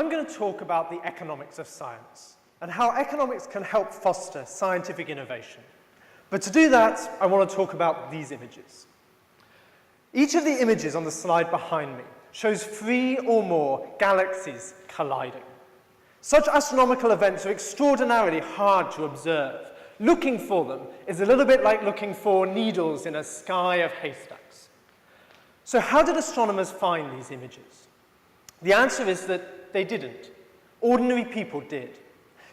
I'm going to talk about the economics of science and how economics can help foster scientific innovation. But to do that, I want to talk about these images. Each of the images on the slide behind me shows 3 or more galaxies colliding. Such astronomical events are extraordinarily hard to observe. Looking for them is a little bit like looking for needles in a sky of haystacks. So how did astronomers find these images? The answer is that they didn't. Ordinary people did.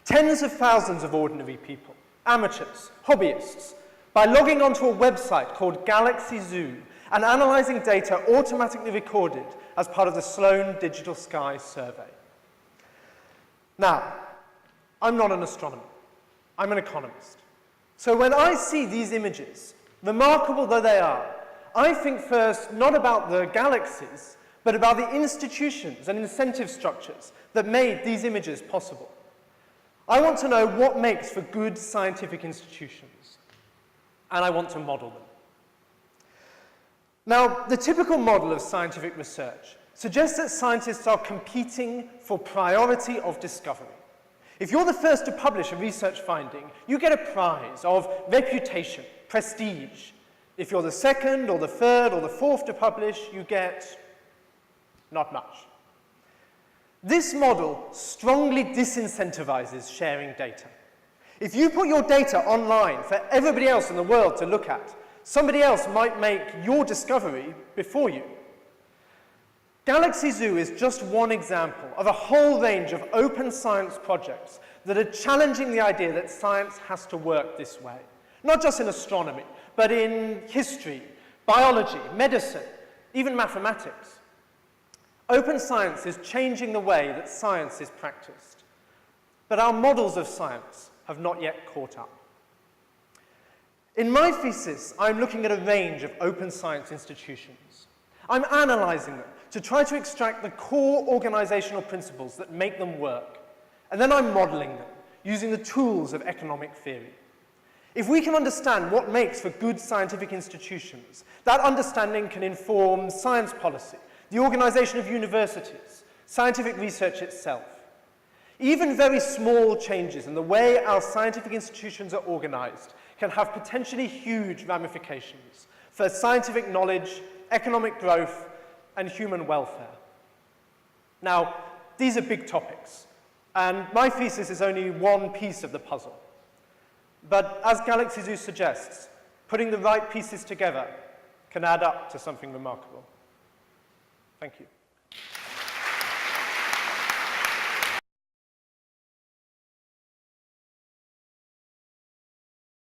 Tens of thousands of ordinary people, amateurs, hobbyists, by logging onto a website called Galaxy Zoo and analyzing data automatically recorded as part of the Sloan Digital Sky Survey. Now, I'm not an astronomer. I'm an economist. So when I see these images, remarkable though they are, I think first not about the galaxies, but about the institutions and incentive structures that made these images possible. I want to know what makes for good scientific institutions, and I want to model them. Now, the typical model of scientific research suggests that scientists are competing for priority of discovery. If you're the first to publish a research finding, you get a prize of reputation, prestige. If you're the second or the third or the fourth to publish, you get not much. This model strongly disincentivizes sharing data. If you put your data online for everybody else in the world to look at, somebody else might make your discovery before you. Galaxy Zoo is just one example of a whole range of open science projects that are challenging the idea that science has to work this way. Not just in astronomy, but in history, biology, medicine, even mathematics. Open science is changing the way that science is practiced. But our models of science have not yet caught up. In my thesis, I'm looking at a range of open science institutions. I'm analyzing them to try to extract the core organizational principles that make them work. And then I'm modeling them using the tools of economic theory. If we can understand what makes for good scientific institutions, that understanding can inform science policy, the organization of universities, scientific research itself. Even very small changes in the way our scientific institutions are organized can have potentially huge ramifications for scientific knowledge, economic growth, and human welfare. Now, these are big topics, and my thesis is only one piece of the puzzle. But as Galaxy Zoo suggests, putting the right pieces together can add up to something remarkable. Thank you.